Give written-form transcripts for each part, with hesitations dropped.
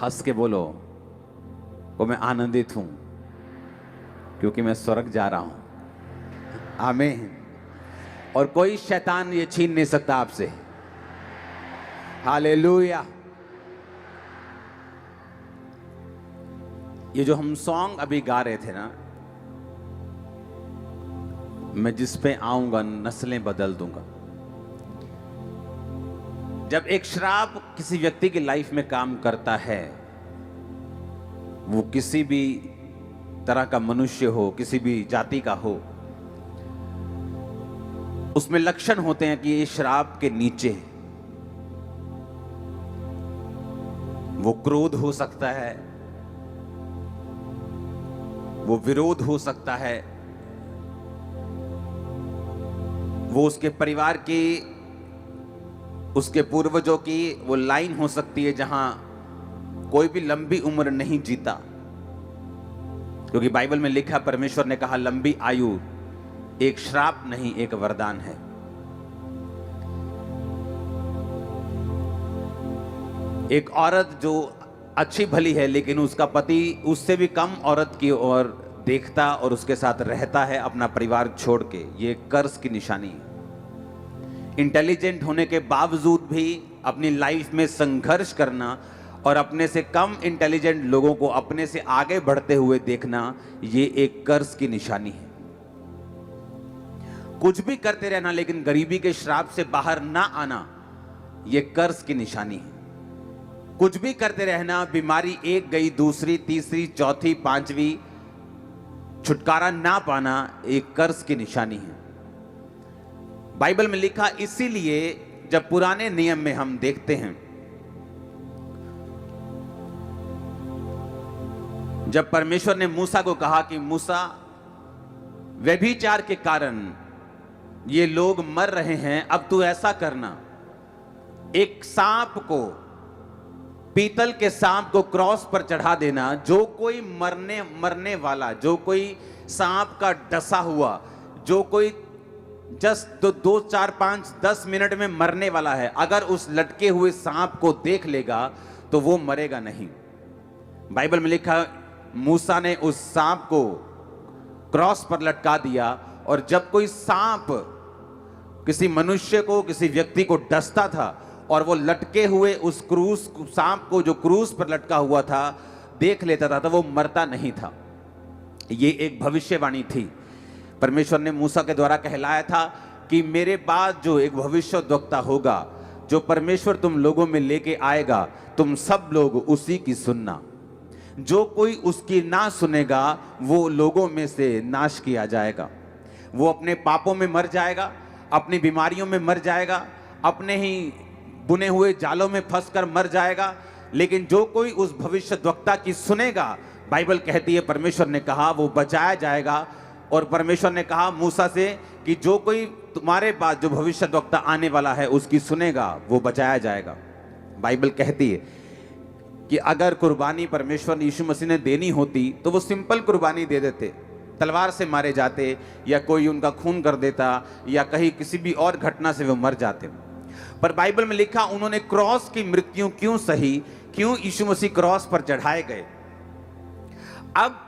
हंस के बोलो वो मैं आनंदित हूं क्योंकि मैं स्वर्ग जा रहा हूं। आमीन। और कोई शैतान ये छीन नहीं सकता आपसे। हालेलुया। ये जो हम सॉन्ग अभी गा रहे थे ना, मैं जिस पे आऊंगा नस्लें बदल दूंगा। जब एक श्राप किसी व्यक्ति की लाइफ में काम करता है, वो किसी भी तरह का मनुष्य हो, किसी भी जाति का हो, उसमें लक्षण होते हैं कि ये श्राप के नीचे वो क्रोध हो सकता है, वो विरोध हो सकता है, वो उसके परिवार की, उसके पूर्वजों की वो लाइन हो सकती है जहां कोई भी लंबी उम्र नहीं जीता। क्योंकि बाइबल में लिखा, परमेश्वर ने कहा लंबी आयु एक श्राप नहीं एक वरदान है। एक औरत जो अच्छी भली है लेकिन उसका पति उससे भी कम औरत की ओर देखता और उसके साथ रहता है अपना परिवार छोड़ के, ये कर्ज की निशानी है। इंटेलिजेंट होने के बावजूद भी अपनी लाइफ में संघर्ष करना और अपने से कम इंटेलिजेंट लोगों को अपने से आगे बढ़ते हुए देखना, ये एक कर्ज की निशानी है। कुछ भी करते रहना लेकिन गरीबी के श्राप से बाहर ना आना, ये कर्ज की निशानी है। कुछ भी करते रहना, बीमारी एक गई, दूसरी, तीसरी, चौथी, पांचवी, छुटकारा ना पाना, एक कर्ज की निशानी है। बाइबल में लिखा, इसीलिए जब पुराने नियम में हम देखते हैं, जब परमेश्वर ने मूसा को कहा कि मूसा, व्यभिचार के कारण ये लोग मर रहे हैं, अब तू ऐसा करना, एक सांप को, पीतल के सांप को क्रॉस पर चढ़ा देना। जो कोई मरने वाला, जो कोई सांप का डसा हुआ, जो कोई जस्ट 2, 4, 5, 10 मिनट में मरने वाला है, अगर उस लटके हुए सांप को देख लेगा तो वो मरेगा नहीं। बाइबल में लिखा, मूसा ने उस सांप को क्रॉस पर लटका दिया, और जब कोई सांप किसी मनुष्य को, किसी व्यक्ति को डसता था और वो लटके हुए उस सांप को जो क्रूस पर लटका हुआ था देख लेता था, तो वो मरता नहीं था। ये एक भविष्यवाणी थी। परमेश्वर ने मूसा के द्वारा कहलाया था कि मेरे बाद जो एक भविष्यद्वक्ता होगा, जो परमेश्वर तुम लोगों में लेके आएगा, तुम सब लोग उसी की सुनना। जो कोई उसकी ना सुनेगा वो लोगों में से नाश किया जाएगा। वो अपने पापों में मर जाएगा, अपनी बीमारियों में मर जाएगा, अपने ही बुने हुए जालों में फंसकर मर जाएगा। लेकिन जो कोई उस भविष्यद्वक्ता की सुनेगा, बाइबल कहती है, परमेश्वर ने कहा वो बचाया जाएगा। और परमेश्वर ने कहा मूसा से कि जो कोई तुम्हारे पास जो भविष्यद्वक्ता आने वाला है उसकी सुनेगा, वो बचाया जाएगा। बाइबल कहती है कि अगर कुर्बानी परमेश्वर यीशु मसीह ने देनी होती तो वो सिंपल कुर्बानी दे देते, तलवार से मारे जाते, या कोई उनका खून कर देता, या कहीं किसी भी और घटना से वो मर जाते। पर बाइबल में लिखा, उन्होंने क्रॉस की मृत्यु क्यों सही, क्यों यीशु मसीह क्रॉस पर चढ़ाए गए। अब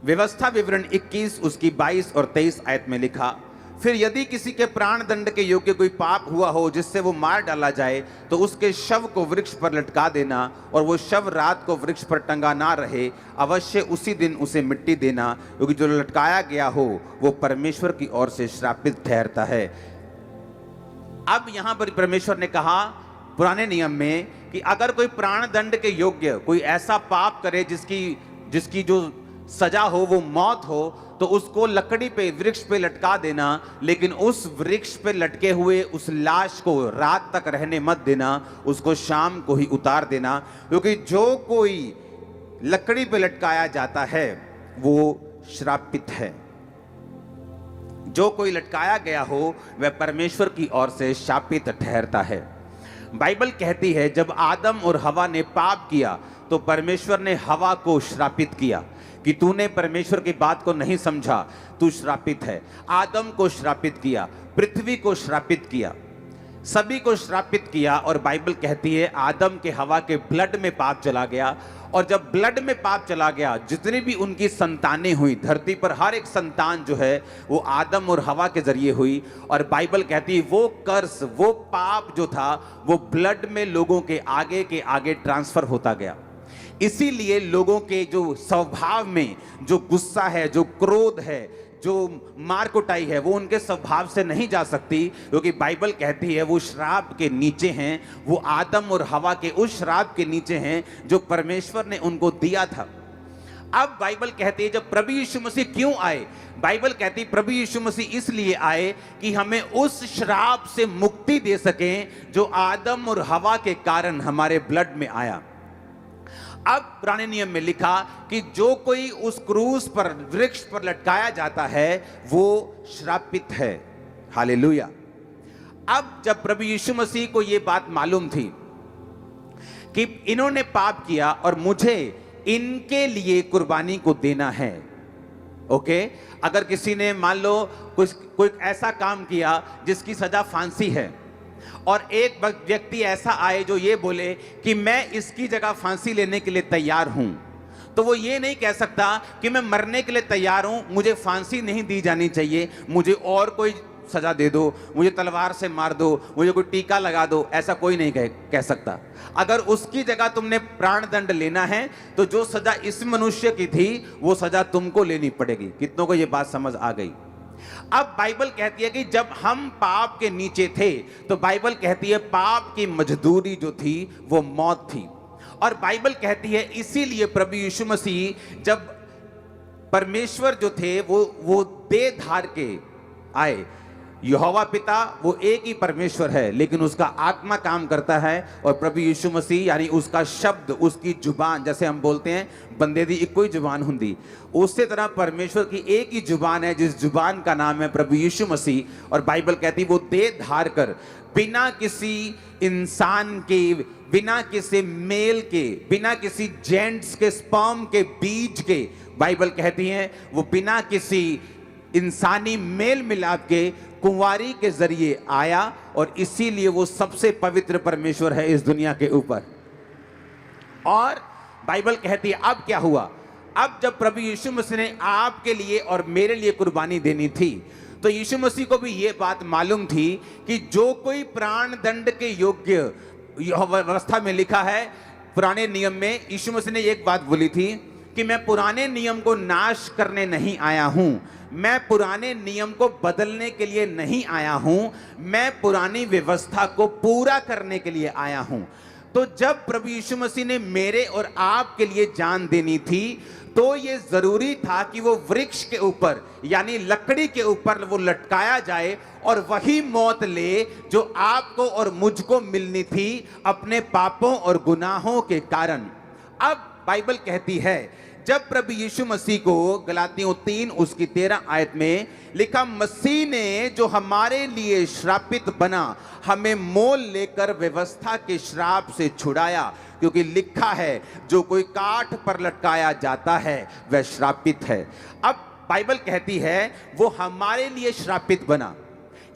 व्यवस्था विवरण 21 उसकी 22 और 23 आयत में लिखा, फिर यदि किसी के प्राण दंड के योग्य कोई पाप हुआ हो जिससे वो मार डाला जाए, तो उसके शव को वृक्ष पर लटका देना, और वो शव रात को वृक्ष पर टंगा ना रहे, अवश्य उसी दिन उसे मिट्टी देना, क्योंकि जो लटकाया गया हो वो परमेश्वर की ओर से श्रापित ठहरता है। अब यहां पर परमेश्वर ने कहा पुराने नियम में कि अगर कोई प्राण दंड के योग्य कोई ऐसा पाप करे जिसकी जो सजा हो वो मौत हो, तो उसको लकड़ी पे, वृक्ष पे लटका देना, लेकिन उस वृक्ष पे लटके हुए उस लाश को रात तक रहने मत देना, उसको शाम को ही उतार देना। क्योंकि जो कोई लकड़ी पे लटकाया जाता है वो श्रापित है। जो कोई लटकाया गया हो वह परमेश्वर की ओर से शापित ठहरता है। बाइबल कहती है जब आदम और हवा ने पाप किया तो परमेश्वर ने हवा को श्रापित किया कि तूने परमेश्वर की बात को नहीं समझा, तू श्रापित है। आदम को श्रापित किया, पृथ्वी को श्रापित किया। सभी को श्रापित किया और बाइबल कहती है आदम के हवा के ब्लड में पाप चला गया। और जब ब्लड में पाप चला गया, जितनी भी उनकी संतानें हुई धरती पर, हर एक संतान जो है वो आदम और हवा के जरिए हुई। और बाइबल कहती है वो कर्स, वो पाप जो था वो ब्लड में लोगों के आगे ट्रांसफर होता गया। इसीलिए लोगों के जो स्वभाव में जो गुस्सा है, जो क्रोध है, जो मार कुटाई है, वो उनके स्वभाव से नहीं जा सकती, क्योंकि बाइबल कहती है वो श्राप के नीचे हैं। वो आदम और हवा के उस श्राप के नीचे हैं जो परमेश्वर ने उनको दिया था। अब बाइबल कहती है जब प्रभु यीशु मसीह क्यों आए, बाइबल कहती है प्रभु यीशु मसीह इसलिए आए कि हमें उस श्राप से मुक्ति दे सकें जो आदम और हवा के कारण हमारे ब्लड में आया। अब पुराने नियम में लिखा कि जो कोई उस क्रूस पर, वृक्ष पर लटकाया जाता है वो श्रापित है। हालेलुया। अब जब प्रभु यीशु मसीह को यह बात मालूम थी कि इन्होंने पाप किया और मुझे इनके लिए कुर्बानी को देना है, ओके, अगर किसी ने मान लो कोई ऐसा काम किया जिसकी सजा फांसी है और एक व्यक्ति ऐसा आए जो ये बोले कि मैं इसकी जगह फांसी लेने के लिए तैयार हूं, तो वो ये नहीं कह सकता कि मैं मरने के लिए तैयार हूं, मुझे फांसी नहीं दी जानी चाहिए, मुझे और कोई सजा दे दो, मुझे तलवार से मार दो, मुझे कोई टीका लगा दो। ऐसा कोई नहीं कह सकता। अगर उसकी जगह तुमने प्राण दंड लेना है तो जो सजा इस मनुष्य की थी वो सजा तुमको लेनी पड़ेगी। कितनों को ये बात समझ आ गई? अब बाइबल कहती है कि जब हम पाप के नीचे थे तो बाइबल कहती है पाप की मजदूरी जो थी वो मौत थी। और बाइबल कहती है इसीलिए प्रभु यीशु मसीह जब परमेश्वर जो थे वो देह धार के आए। यहोवा पिता वो एक ही परमेश्वर है, लेकिन उसका आत्मा काम करता है और प्रभु यीशु मसीह यानी उसका शब्द, उसकी जुबान, जैसे हम बोलते हैं बंदे दी एक कोई जुबान हुंदी, उसी तरह परमेश्वर की एक ही जुबान है जिस जुबान का नाम है प्रभु यीशु मसीह। और बाइबल कहती है वो देह धार कर बिना किसी इंसान के, बिना किसी मेल के, बिना किसी जेंट्स के स्पर्म के बीज के, बाइबल कहती है वो बिना किसी इंसानी मेल मिलाप के कुंवारी के जरिए आया और इसीलिए वो सबसे पवित्र परमेश्वर है इस दुनिया के ऊपर। और बाइबल कहती है अब क्या हुआ, अब जब प्रभु यीशु मसीह ने आपके लिए और मेरे लिए कुर्बानी देनी थी तो यीशु मसीह को भी ये बात मालूम थी कि जो कोई प्राण दंड के योग्य, व्यवस्था में लिखा है पुराने नियम में, यीशु मसीह ने एक बात बोली थी कि मैं पुराने नियम को नाश करने नहीं आया हूं, मैं पुराने नियम को बदलने के लिए नहीं आया हूं, मैं पुरानी व्यवस्था को पूरा करने के लिए आया हूं। तो जब प्रभु यीशु मसीह ने मेरे और आपके लिए जान देनी थी तो ये जरूरी था कि वो वृक्ष के ऊपर यानी लकड़ी के ऊपर वो लटकाया जाए और वही मौत ले जो आपको और मुझको मिलनी थी अपने पापों और गुनाहों के कारण। अब बाइबल कहती है जब प्रभु यीशु मसीह को गलातियों 3 उसकी 13 आयत में लिखा, मसीह ने जो हमारे लिए श्रापित बना हमें मोल लेकर व्यवस्था के श्राप से छुड़ाया, क्योंकि लिखा है जो कोई काठ पर लटकाया जाता है वह श्रापित है। अब बाइबल कहती है वो हमारे लिए श्रापित बना।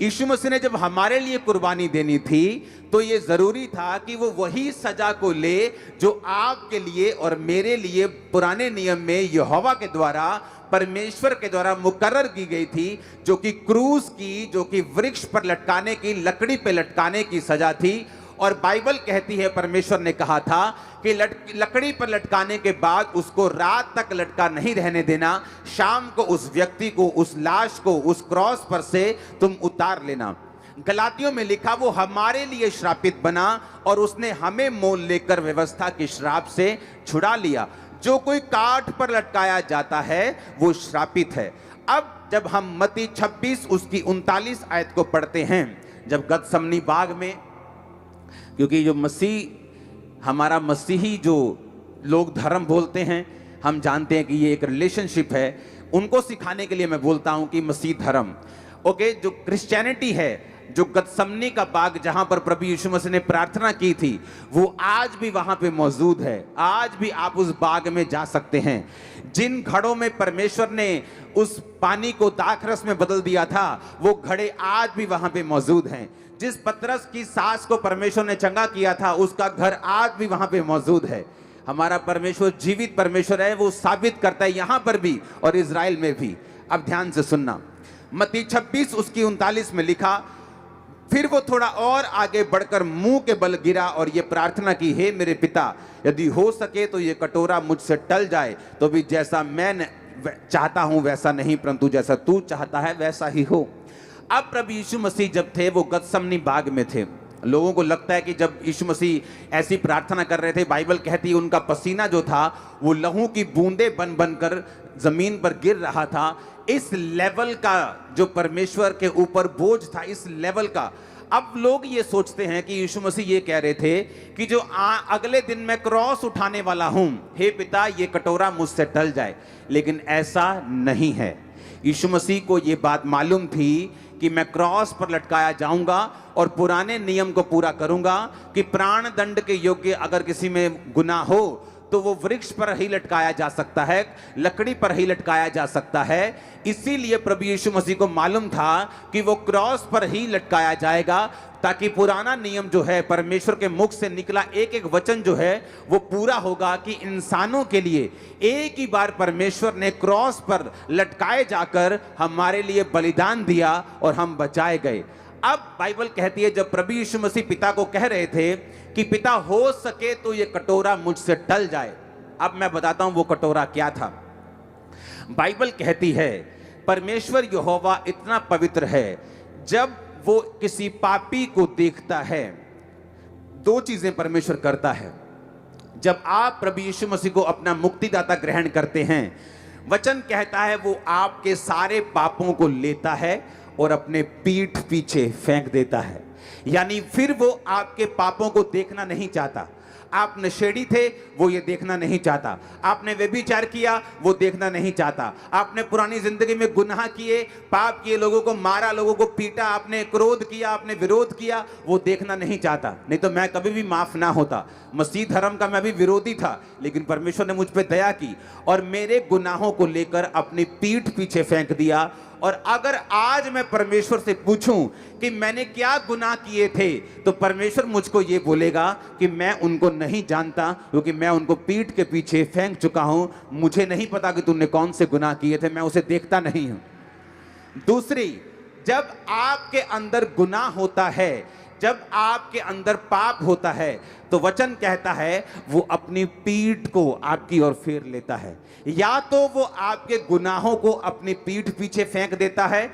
यीशु मसीह ने जब हमारे लिए कुर्बानी देनी थी तो ये जरूरी था कि वो वही सजा को ले जो आपके लिए और मेरे लिए पुराने नियम में यहोवा के द्वारा, परमेश्वर के द्वारा मुकर्रर की गई थी, जो कि क्रूस की, जो कि वृक्ष पर लटकाने की, लकड़ी पे लटकाने की सजा थी। और बाइबल कहती है परमेश्वर ने कहा था कि लकड़ी पर लटकाने के बाद उसको रात तक लटका नहीं रहने देना, शाम को उस व्यक्ति को, उस लाश को उस क्रॉस पर से तुम उतार लेना। गलातियों में लिखा वो हमारे लिए श्रापित बना और उसने हमें मोल लेकर व्यवस्था के श्राप से छुड़ा लिया। जो कोई काठ पर लटकाया जाता है वो श्रापित है। अब जब हम मत्ती 26 उसकी 39 आयत को पढ़ते हैं, जब गतसमनी बाग में, क्योंकि जो मसीह, हमारा मसीही जो लोग धर्म बोलते हैं, हम जानते हैं कि ये एक रिलेशनशिप है, उनको सिखाने के लिए मैं बोलता हूं कि मसीह धर्म, ओके, जो क्रिश्चियनिटी है, जो गतसमनी का बाग जहां पर प्रभु यीशु मसीह ने प्रार्थना की थी, वो आज भी वहां पे मौजूद है। आज भी आप उस बाग में जा सकते हैं। जिन घड़ों में परमेश्वर ने उस पानी को दाखरस में बदल दिया था, वो घड़े आज भी वहां पे मौजूद हैं। जिस पतरस की सास को परमेश्वर ने चंगा किया था, उसका घर आज भी वहां पे मौजूद है। हमारा परमेश्वर जीवित परमेश्वर है, वो साबित करता है यहां पर भी और इजराइल में भी। अब ध्यान से सुनना, मत्ती 26 उसकी 39 में लिखा, फिर वो थोड़ा और आगे बढ़कर मुंह के बल गिरा और ये प्रार्थना की, हे मेरे पिता, यदि हो सके तो ये कटोरा मुझसे टल जाए, तो भी जैसा मैं चाहता हूं वैसा नहीं, परंतु जैसा तू चाहता है वैसा ही हो। अब प्रभु यीशु मसीह जब थे, वो गतसमनी बाग में थे। लोगों को लगता है कि जब यीशु मसीह ऐसी प्रार्थना कर रहे थे, बाइबल कहती है उनका पसीना जो था वो लहू की बूंदें बन बनकर जमीन पर गिर रहा था। इस लेवल का जो परमेश्वर के ऊपर बोझ था, इस लेवल का। अब लोग ये सोचते हैं कि यीशु मसीह ये कह रहे थे कि जो अगले दिन मैं क्रॉस उठाने वाला हूं, हे पिता ये कटोरा मुझसे टल जाए, लेकिन ऐसा नहीं है। यीशु मसीह को ये बात मालूम थी कि मैं क्रॉस पर लटकाया जाऊंगा और पुराने नियम को पूरा करूंगा कि प्राण दंड के योग्य अगर किसी में गुनाह हो तो वो वृक्ष पर ही लटकाया जा सकता है, लकड़ी पर ही लटकाया जा सकता है। इसीलिए प्रभु यीशु मसीह को मालूम था कि वो क्रॉस पर ही लटकाया जाएगा, ताकि पुराना नियम जो है, परमेश्वर के मुख से निकला एक एक वचन जो है वो पूरा होगा कि इंसानों के लिए एक ही बार परमेश्वर ने क्रॉस पर लटकाए जाकर हमारे लिए बलिदान दिया और हम बचाए गए। अब बाइबल कहती है जब प्रभु यीशु मसीह पिता को कह रहे थे कि पिता हो सके तो ये कटोरा मुझसे टल जाए, अब मैं बताता हूं वो कटोरा क्या था। बाइबल कहती है परमेश्वर यहोवा इतना पवित्र है, जब वो किसी पापी को देखता है, दो चीजें परमेश्वर करता है। जब आप प्रभु यीशु मसीह को अपना मुक्तिदाता ग्रहण करते हैं, वचन कहता है वो आपके सारे पापों को लेता है और अपने पीठ पीछे फेंक देता है। यानी फिर वो आपके पापों को देखना नहीं चाहता। आप नशेड़ी थे, वो ये देखना नहीं चाहता। आपने व्यभिचार किया, वो देखना नहीं चाहता। आपने पुरानी जिंदगी में गुनाह किए, पाप किए, लोगों को मारा, लोगों को पीटा, आपने क्रोध किया, आपने विरोध किया, वो देखना नहीं चाहता। नहीं तो मैं कभी भी माफ ना होता। मसीह धर्म का मैं भी विरोधी था, लेकिन परमेश्वर ने मुझ पे दया की और मेरे गुनाहों को लेकर अपनी पीठ पीछे फेंक दिया। और अगर आज मैं परमेश्वर से पूछूं कि मैंने क्या गुनाह किए थे, तो परमेश्वर मुझको ये बोलेगा कि मैं उनको नहीं जानता, क्योंकि मैं उनको पीठ के पीछे फेंक चुका हूं। मुझे नहीं पता कि तुमने कौन से गुनाह किए थे, मैं उसे देखता नहीं हूं। दूसरी, जब आपके अंदर गुनाह होता है, जब आपके अंदर पाप होता है, तो वचन कहता है वो अपनी पीठ को आपकी ओर फेर लेता है। या तो वो आपके गुनाहों को अपनी पीठ पीछे फेंक देता है,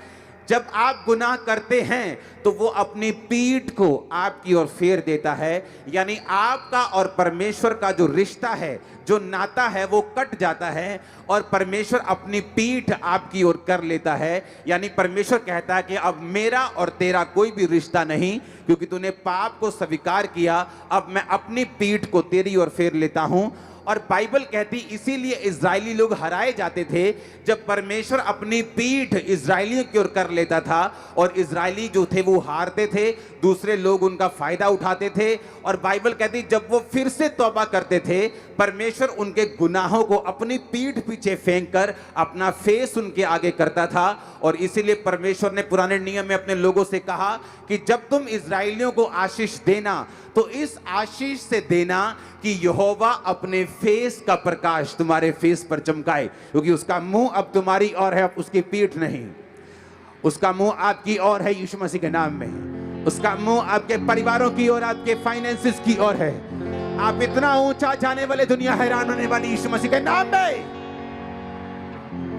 जब आप गुनाह करते हैं तो वो अपनी पीठ को आपकी ओर फेर देता है। यानी आपका और परमेश्वर का जो रिश्ता है, जो नाता है, वो कट जाता है और परमेश्वर अपनी पीठ आपकी ओर कर लेता है। यानी परमेश्वर कहता है कि अब मेरा और तेरा कोई भी रिश्ता नहीं, क्योंकि तूने पाप को स्वीकार किया, अब मैं अपनी पीठ को तेरी ओर फेर लेता हूं। और बाइबल कहती इसीलिए इजरायली लोग हराए जाते थे, जब परमेश्वर अपनी पीठ इजरायलियों की ओर कर लेता था और इजरायली जो थे वो हारते थे, दूसरे लोग उनका फायदा उठाते थे। और बाइबल कहती जब वो फिर से तौबा करते थे, परमेश्वर उनके गुनाहों को अपनी पीठ पीछे फेंक कर अपना फेस उनके आगे करता था। और इसीलिए परमेश्वर ने पुराने नियम में अपने लोगों से कहा कि जब तुम इजरायलियों को आशीष देना, तो इस आशीष से देना कि यहोवा अपने फेस का प्रकाश तुम्हारे फेस पर चमकाए, क्योंकि उसका मुंह अब तुम्हारी ओर है, अब उसकी पीठ नहीं। उसका मुंह आपकी ओर है यीशु मसीह के नाम में। उसका मुंह आपके परिवारों की ओर, आपके फाइनेंसेस की ओर है। आप इतना ऊंचा जाने वाले, दुनिया हैरान होने वाली यीशु मसीह के नाम में।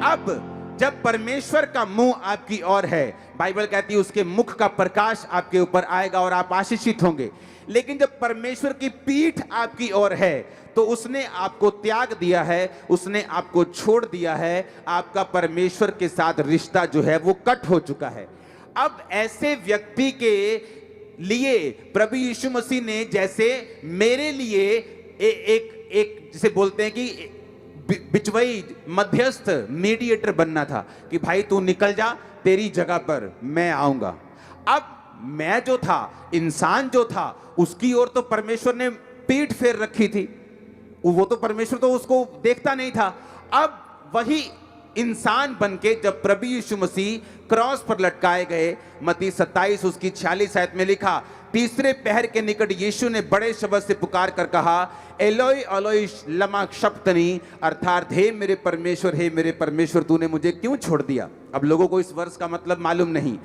अब जब परमेश्वर का मुंह आपकी ओर है, बाइबल कहती है उसके मुख का प्रकाश आपके ऊपर आएगा और आप आशीषित होंगे। लेकिन जब परमेश्वर की पीठ आपकी ओर है, तो उसने आपको त्याग दिया है, उसने आपको छोड़ दिया है। आपका परमेश्वर के साथ रिश्ता जो है वो कट हो चुका है। अब ऐसे व्यक्ति के लिए प्रभु यीशु मसीह ने, जैसे मेरे लिए एक जिसे बोलते हैं कि बिचवई, मध्यस्थ, मीडिएटर बनना था कि भाई तू निकल जा, तेरी जगह पर मैं आऊंगा। अब मैं जो था, इंसान जो था, उसकी ओर तो परमेश्वर ने पीठ फेर रखी थी, वो तो परमेश्वर तो उसको देखता नहीं था। अब वही इंसान बनके जब प्रभु यीशु मसीह क्रॉस पर लटकाए गए, मत्ती 27 उसकी 46 आयत में लिखा, तीसरे पहर के निकट यीशु ने बड़े शब्द से पुकार कर कहा, एलोई एलोई लमा शब्तनी, अर्थात हे मेरे परमेश्वर तूने मुझे क्यों छोड़ दिया। अब लोगों को इस वर्ष का मतलब मालूम नहीं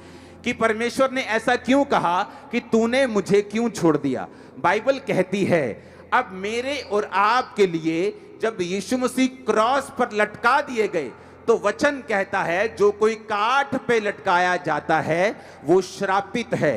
कि परमेश्वर ने ऐसा क्यों कहा कि तूने मुझे क्यों छोड़ दिया। बाइबल कहती है अब मेरे और आपके लिए जब यीशु मसीह क्रॉस पर लटका दिए गए तो वचन कहता है जो कोई काठ पे लटकाया जाता है वो श्रापित है।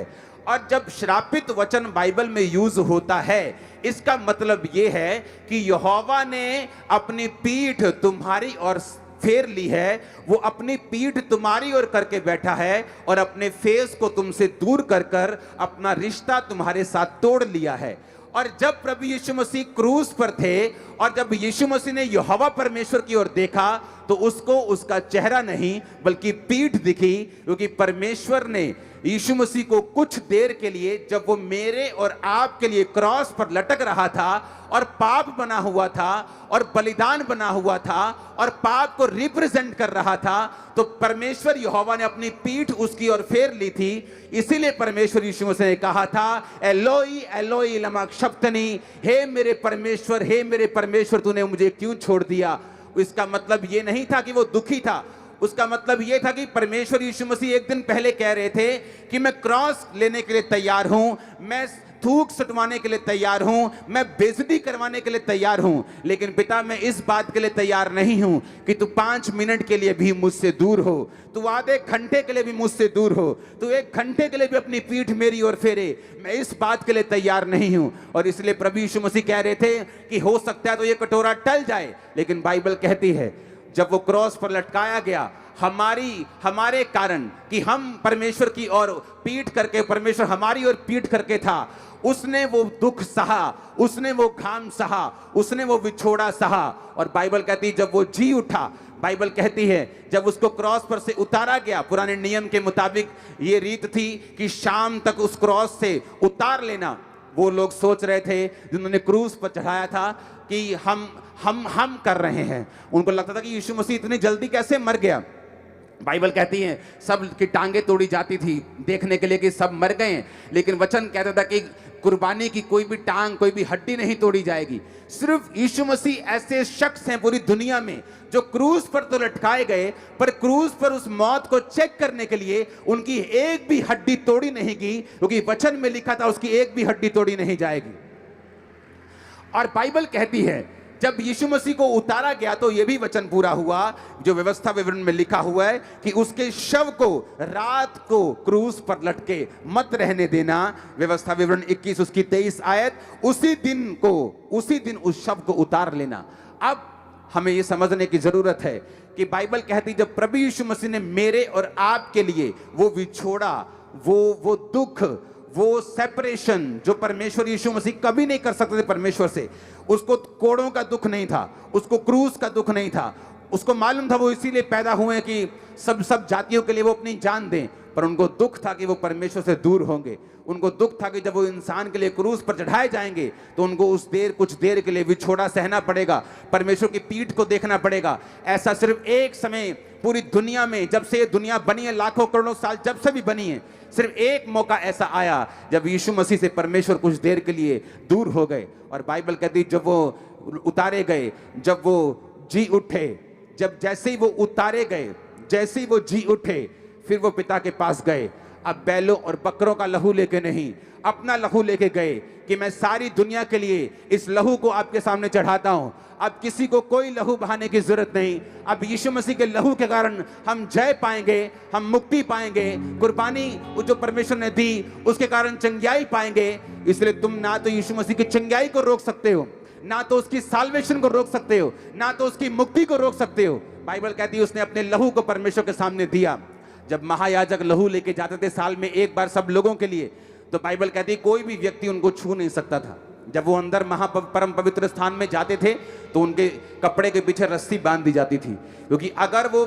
और जब श्रापित वचन बाइबल में यूज होता है इसका मतलब यह है कि यहोवा ने अपनी पीठ तुम्हारी ओर फेर ली है, वो अपनी पीठ तुम्हारी ओर करके बैठा है और अपने फेस को तुमसे दूर कर कर अपना रिश्ता तुम्हारे साथ तोड़ लिया है। और जब प्रभु यीशु मसीह क्रूस पर थे और जब यीशु मसीह ने यहोवा परमेश्वर की ओर देखा तो उसको उसका चेहरा नहीं बल्कि पीठ दिखी, क्योंकि परमेश्वर ने यीशु मसीह को कुछ देर के लिए जब वो मेरे और आपके लिए क्रॉस पर लटक रहा था और पाप बना हुआ था और बलिदान बना हुआ था और पाप को रिप्रेजेंट कर रहा था, तो परमेश्वर यहोवा ने अपनी पीठ उसकी ओर फेर ली थी। इसीलिए परमेश्वर यीशु मसीह ने कहा था, एलोई एलोई लमा शब्तनी, हे मेरे परमेश्वर तूने मुझे क्यों छोड़ दिया। इसका मतलब ये नहीं था कि वो दुखी था, उसका मतलब यह था कि परमेश्वर यीशु मसीह एक दिन पहले कह रहे थे कि मैं क्रॉस लेने के लिए तैयार हूं, मैं थूक सटवाने के लिए तैयार हूं, मैं बेइज्जती करवाने के लिए तैयार हूं, लेकिन पिता मैं इस बात के लिए तैयार नहीं हूं कि तू 5 मिनट के लिए भी मुझसे दूर हो, तू आधे घंटे के लिए भी मुझसे दूर हो, तू 1 घंटे के लिए भी अपनी पीठ मेरी ओर फेरे, मैं इस बात के लिए तैयार नहीं हूं। और इसलिए प्रभु यीशु मसीह कह रहे थे कि हो सकता है तो ये कटोरा टल जाए, लेकिन बाइबल कहती है जब वो क्रॉस पर लटकाया गया हमारे कारण कि हम परमेश्वर की ओर पीठ करके, परमेश्वर हमारी ओर पीठ करके था, उसने वो दुख सहा, उसने वो घाम सहा, उसने वो विछोड़ा सहा। और बाइबल कहती है जब वो जी उठा, बाइबल कहती है जब उसको क्रॉस पर से उतारा गया, पुराने नियम के मुताबिक ये रीत थी कि शाम तक उस क्रॉस से उतार लेना। वो लोग सोच रहे थे जिन्होंने क्रूस पर चढ़ाया था कि हम कर रहे हैं, उनको लगता था कि यीशु मसीह इतनी जल्दी कैसे मर गया। बाइबल कहती है सब की टांगे तोड़ी जाती थी देखने के लिए कि सब मर गए, लेकिन वचन कहता था कि कुर्बानी की कोई भी टांग, कोई भी हड्डी नहीं तोड़ी जाएगी। सिर्फ यीशु मसीह ऐसे शख्स हैं पूरी दुनिया में जो क्रूस पर तो लटकाए गए, पर क्रूस पर उस मौत को चेक करने के लिए उनकी एक भी हड्डी तोड़ी नहीं गई, क्योंकि वचन में लिखा था उसकी एक भी हड्डी तोड़ी नहीं जाएगी। और बाइबल कहती है जब यीशु मसीह को उतारा गया तो यह भी वचन पूरा हुआ जो व्यवस्था विवरण में लिखा हुआ है कि उसके शव को रात को क्रूस पर लटके मत रहने देना। व्यवस्था विवरण 21 उसकी 23 आयत, उसी दिन उस शव को उतार लेना। अब हमें यह समझने की जरूरत है कि बाइबल कहती जब प्रभु यीशु मसीह ने मेरे और आपके लिए वो विछोड़ा, वो दुख, वो सेपरेशन जो परमेश्वर यीशु मसीह कभी नहीं कर सकते थे परमेश्वर से, उसको कोड़ों का दुख नहीं था, उसको क्रूस का दुख नहीं था, उसको मालूम था वो इसीलिए पैदा हुए कि सब जातियों के लिए वो अपनी जान दें, पर उनको दुख था कि वो परमेश्वर से दूर होंगे। उनको दुख था कि जब वो इंसान के लिए क्रूस पर चढ़ाए जाएंगे तो उनको कुछ देर के लिए विछोड़ा सहना पड़ेगा, परमेश्वर की पीठ को देखना पड़ेगा। ऐसा सिर्फ एक समय पूरी दुनिया में, जब से ये दुनिया बनी है, लाखों करोड़ों साल जब से भी बनी है, सिर्फ एक मौका ऐसा आया जब यीशु मसीह से परमेश्वर कुछ देर के लिए दूर हो गए। और बाइबल कहती जब वो उतारे गए, जब वो जी उठे, जैसे ही वो उतारे गए, जैसे ही वो जी उठे, फिर वो पिता के पास गए। अब बैलों और बकरों का लहू लेके नहीं, अपना लहू लेके गए कि मैं सारी दुनिया के लिए इस लहू को आपके सामने चढ़ाता हूं। अब किसी को कोई लहू बहाने की जरूरत नहीं। अब यीशु मसीह के लहू के कारण हम जय पाएंगे, हम मुक्ति पाएंगे, कुर्बानी जो परमेश्वर ने दी उसके कारण चंगाई पाएंगे। इसलिए तुम ना तो यीशु मसीह की चंगाई को रोक सकते हो, ना तो उसकी साल्वेशन को रोक सकते हो, ना तो उसकी मुक्ति को रोक सकते हो। बाइबल कहती है उसने अपने लहू को परमेश्वर के सामने दिया। जब महायाजक लहू लेके जाते थे साल में एक बार सब लोगों के लिए, तो बाइबल कहती है कोई भी व्यक्ति उनको छू नहीं सकता था। जब वो अंदर परम पवित्र स्थान में जाते थे तो उनके कपड़े के पीछे रस्सी बांध दी जाती थी, क्योंकि अगर वो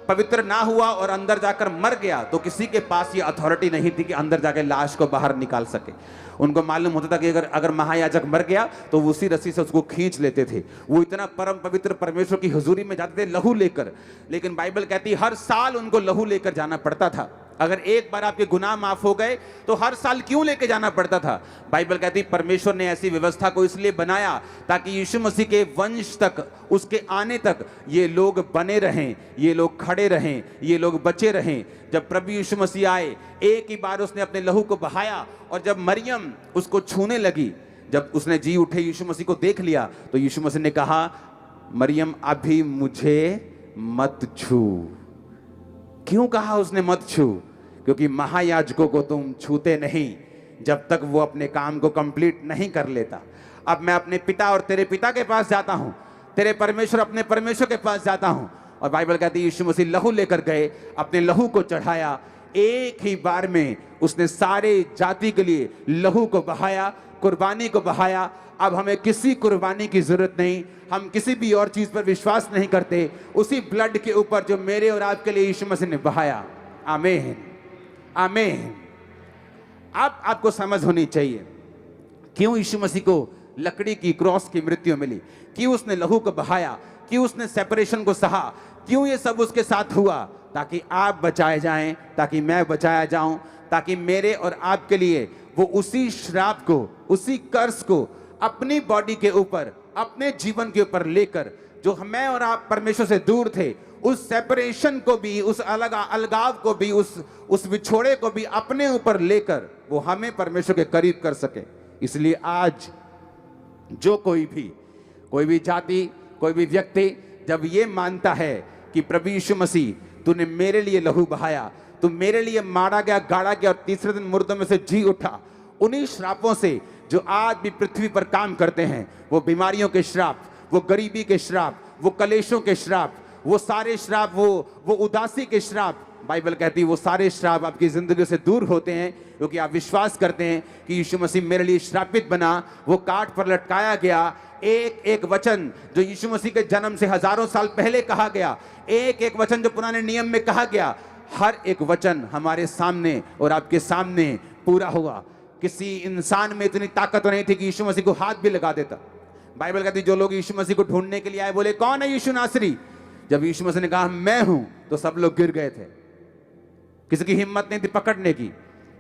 पवित्र ना हुआ और अंदर जाकर मर गया तो किसी के पास ये अथॉरिटी नहीं थी कि अंदर जाकर लाश को बाहर निकाल सके। उनको मालूम होता था कि अगर महायाजक मर गया तो वो उसी रस्सी से उसको खींच लेते थे। वो इतना परम पवित्र परमेश्वर की हुजूरी में जाते थे लहू लेकर, लेकिन बाइबल कहती है हर साल उनको लहू लेकर जाना पड़ता था। अगर एक बार आपके गुनाह माफ हो गए तो हर साल क्यों लेके जाना पड़ता था? बाइबल कहती है परमेश्वर ने ऐसी व्यवस्था को इसलिए बनाया ताकि यीशु मसीह के वंश तक, उसके आने तक ये लोग बने रहें, ये लोग खड़े रहें, ये लोग बचे रहें। जब प्रभु यीशु मसीह आए, एक ही बार उसने अपने लहू को बहाया और जब मरियम उसको छूने लगी, जब उसने जी उठे यीशु मसीह को देख लिया तो यीशु मसीह ने कहा, मरियम अभी मुझे मत छू। क्यों कहा उसने मत छू? क्योंकि महायाजकों को तुम छूते नहीं जब तक वो अपने काम को कंप्लीट नहीं कर लेता। अब मैं अपने पिता और तेरे पिता के पास जाता हूं, तेरे परमेश्वर अपने परमेश्वर के पास जाता हूं। और बाइबल कहती है यीशु मसीह लहू लेकर गए, अपने लहू को चढ़ाया, एक ही बार में उसने सारे जाति के लिए लहू को बहाया, कुर्बानी को बहाया। अब हमें किसी कुर्बानी की जरूरत नहीं, हम किसी भी और चीज पर विश्वास नहीं करते, उसी ब्लड के ऊपर जो मेरे और आपके लिए यीशु मसीह ने बहाया। आमीन, आमीन। अब आपको समझ होनी चाहिए क्यों यीशु मसीह को लकड़ी की क्रॉस की मृत्यु मिली, क्यों उसने लहू को बहाया, क्यों उसने सेपरेशन को सहा, क्यों ये सब उसके साथ हुआ? ताकि आप बचाए जाएं, ताकि मैं बचाया जाऊं, ताकि मेरे और आपके लिए वो उसी श्राप को, उसी कर्स को अपनी बॉडी के ऊपर, अपने जीवन के ऊपर लेकर, जो मैं और आप परमेश्वर से दूर थे, उस सेपरेशन को भी, उस अलगाव को भी, उस विछोड़े को भी अपने ऊपर लेकर वो हमें परमेश्वर के करीब कर सके। इसलिए आज जो कोई भी जाति, कोई भी व्यक्ति जब ये मानता है कि प्रभु यीशु मसीह तूने मेरे लिए लहू बहाया, तू मेरे लिए मारा गया, गाड़ा गया और तीसरे दिन मुर्दों में से जी उठा, उन्हीं श्रापों से जो आज भी पृथ्वी पर काम करते हैं, वो बीमारियों के श्राप, वो गरीबी के श्राप, वो कलेशों के श्राप, वो सारे श्राप, वो उदासी के श्राप, बाइबल कहती है वो सारे श्राप आपकी जिंदगी से दूर होते हैं क्योंकि आप विश्वास करते हैं कि यीशु मसीह मेरे लिए श्रापित बना, वो काट पर लटकाया गया। एक एक वचन जो यीशु मसीह के जन्म से हजारों साल पहले कहा गया, एक एक वचन जो पुराने नियम में कहा गया, हर एक वचन हमारे सामने और आपके सामने पूरा हुआ। किसी इंसान में इतनी ताकत नहीं थी कि यीशु मसीह को हाथ भी लगा देता। बाइबल कहती जो लोग यीशु मसीह को ढूंढने के लिए आए, बोले कौन है यीशु नासरी? जब यीशु मसीह ने कहा मैं हूं तो सब लोग गिर गए थे, किसी की हिम्मत नहीं थी पकड़ने की।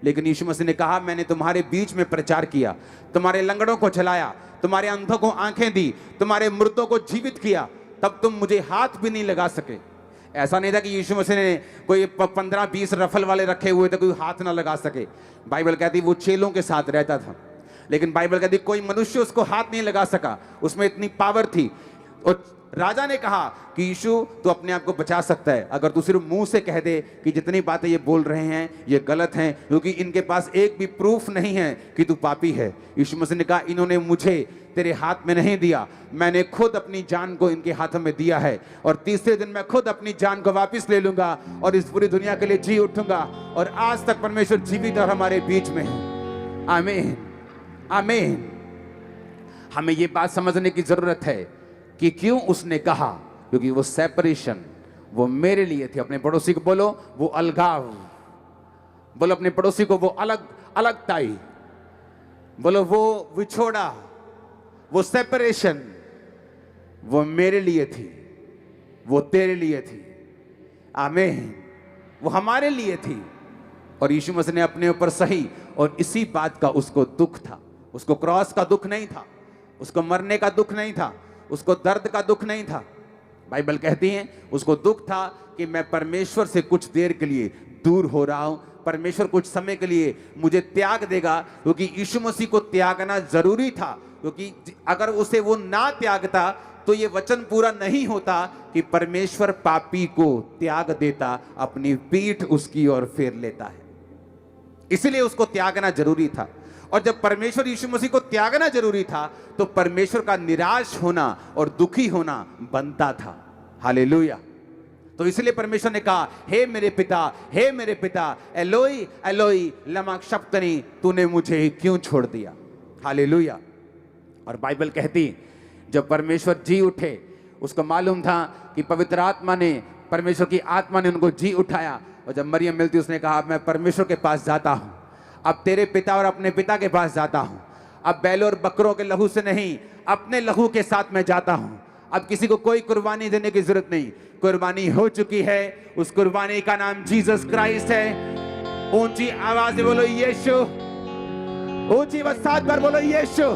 लेकिन यीशु मसीह ने कहा मैंने तुम्हारे बीच में प्रचार किया, तुम्हारे लंगड़ों को चलाया, तुम्हारे अंधों को आंखें दी, तुम्हारे मृतों को जीवित किया, तब तुम मुझे हाथ भी नहीं लगा सके। ऐसा नहीं था कि यीशु मसीह ने कोई 15-20 रफल वाले रखे हुए थे, कोई हाथ ना लगा सके। बाइबल कहती वो चेलों के साथ रहता था, लेकिन बाइबल कहती कोई मनुष्य उसको हाथ नहीं लगा सका, उसमें इतनी पावर थी। और राजा ने कहा कि यीशु तू अपने आप को बचा सकता है अगर तू सिर्फ मुंह से कह दे कि जितनी बातें ये बोल रहे हैं ये गलत हैं, क्योंकि इनके पास एक भी प्रूफ नहीं है कि तू पापी है। यीशु मसीह ने कहा इन्होंने मुझे तेरे हाथ में नहीं दिया, मैंने खुद अपनी जान को इनके हाथों में दिया है, और तीसरे दिन मैं खुद अपनी जान को वापस ले लूंगा और इस पूरी दुनिया के लिए जी उठूंगा। और आज तक परमेश्वर जीवित और हमारे बीच में है। आमीन, आमीन। हमें ये बात समझने की जरूरत है कि क्यों उसने कहा, क्योंकि वो सेपरेशन वो मेरे लिए थी। अपने पड़ोसी को बोलो वो अलगाव, बोलो अपने पड़ोसी को वो अलगताई, बोलो वो विछोड़ा, वो सेपरेशन वो मेरे लिए थी, वो तेरे लिए थी। आमीन। वो हमारे लिए थी और यीशु मसीह ने अपने ऊपर सही, और इसी बात का उसको दुख था। उसको क्रॉस का दुख नहीं था, उसको मरने का दुख नहीं था, उसको दर्द का दुख नहीं था। बाइबल कहती है उसको दुख था कि मैं परमेश्वर से कुछ देर के लिए दूर हो रहा हूं, परमेश्वर कुछ समय के लिए मुझे त्याग देगा, क्योंकि यीशु मसीह को त्यागना जरूरी था। क्योंकि अगर उसे वो ना त्यागता तो ये वचन पूरा नहीं होता कि परमेश्वर पापी को त्याग देता, अपनी पीठ उसकी ओर फेर लेता है। इसलिए उसको त्यागना जरूरी था। और जब परमेश्वर यीशु मसीह को त्यागना जरूरी था तो परमेश्वर का निराश होना और दुखी होना बनता था। हालेलुया। तो इसलिए परमेश्वर ने कहा हे मेरे पिता, हे मेरे पिता, एलोई एलोई लमा शब्तनी, तूने मुझे क्यों छोड़ दिया। हालेलुया। और बाइबल कहती जब परमेश्वर जी उठे, उसको मालूम था कि पवित्र आत्मा ने परमेश्वर की आत्मा ने उनको जी उठाया। और जब मरियम मिलती उसने कहा अब मैं परमेश्वर के पास जाता हूं, अब तेरे पिता और अपने पिता के पास जाता हूं, अब बैलों और बकरों के लहू से नहीं अपने लहू के साथ मैं जाता हूं। अब किसी को कोई कुर्बानी देने की जरूरत नहीं, कुर्बानी हो चुकी है। उस कुर्बानी का नाम जीसस क्राइस्ट है। ऊंची आवाज में बोलो यीशु, ऊंची आवाज सात बार बोलो यीशु।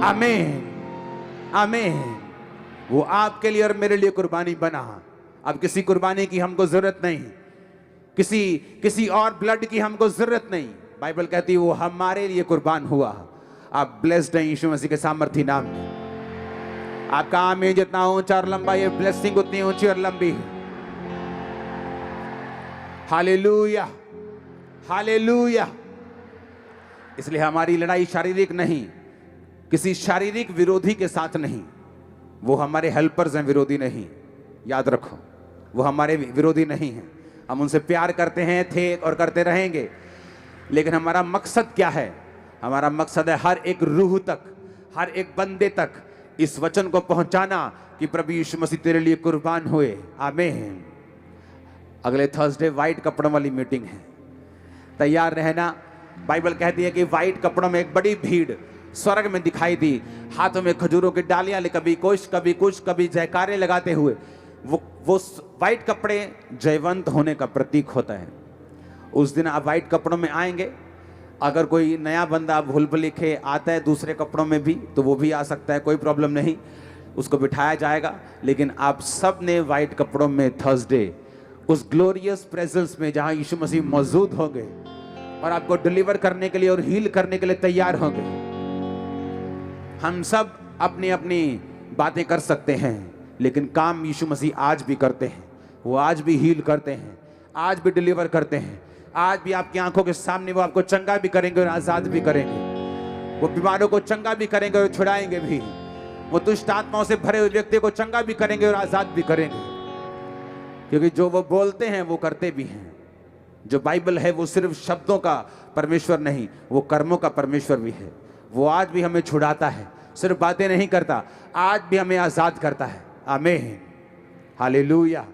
आमीन आमीन। वो आपके लिए और मेरे लिए कुर्बानी बना। अब किसी कुर्बानी की हमको जरूरत नहीं, किसी और ब्लड की हमको जरूरत नहीं। बाइबल कहती है वो हमारे लिए कुर्बान हुआ। आप ब्लेस्ड हैं यीशु मसीह के सामर्थी नाम में। आपका आमीन जितना ऊंचा और लंबा, ये ब्लेसिंग उतनी ऊंची और लंबी है। Hallelujah hallelujah. इसलिए हमारी लड़ाई शारीरिक नहीं, किसी शारीरिक विरोधी के साथ नहीं। वो हमारे हेल्पर्स हैं, विरोधी नहीं। याद रखो, वो हमारे विरोधी नहीं हैं। हम उनसे प्यार करते हैं, थे और करते रहेंगे। लेकिन हमारा मकसद क्या है? हमारा मकसद है हर एक रूह तक, हर एक बंदे तक इस वचन को पहुंचाना कि प्रभु यीशु मसीह तेरे लिए कुर्बान हुए। आमीन। अगले थर्सडे वाइट कपड़ों वाली मीटिंग है, तैयार रहना। बाइबल कहती है कि वाइट कपड़ों में एक बड़ी भीड़ स्वर्ग में दिखाई दी, हाथों में खजूरों की डालियां ले, कभी कुछ कभी कुछ, कभी जयकारे लगाते हुए। वो वाइट कपड़े जयवंत होने का प्रतीक होता है। उस दिन आप वाइट कपड़ों में आएंगे। अगर कोई नया बंदा भूल भुलैखे आता है दूसरे कपड़ों में भी, तो वो भी आ सकता है, कोई प्रॉब्लम नहीं, उसको बिठाया जाएगा। लेकिन आप सब ने वाइट कपड़ों में थर्सडे उस ग्लोरियस प्रेजेंस में जहां यीशु मसीह मौजूद होंगे और आपको डिलीवर करने के लिए और हील करने के लिए तैयार होंगे। हम सब अपनी अपनी बातें कर सकते हैं, लेकिन काम यीशु मसीह आज भी करते हैं। वो आज भी हील करते हैं, आज भी डिलीवर करते हैं, आज भी आपकी आंखों के सामने वो आपको चंगा भी करेंगे और आजाद भी करेंगे। वो बीमारों को चंगा भी करेंगे और छुड़ाएंगे भी। वो दुष्ट आत्माओं से भरे हुए व्यक्ति को चंगा भी करेंगे और आजाद भी करेंगे। क्योंकि जो वो बोलते हैं वो करते भी हैं। जो बाइबल है वो सिर्फ शब्दों का परमेश्वर नहीं, वो कर्मों का परमेश्वर भी है। वो आज भी हमें छुड़ाता है, सिर्फ बातें नहीं करता, आज भी हमें आजाद करता है। आमीन हालेलुया।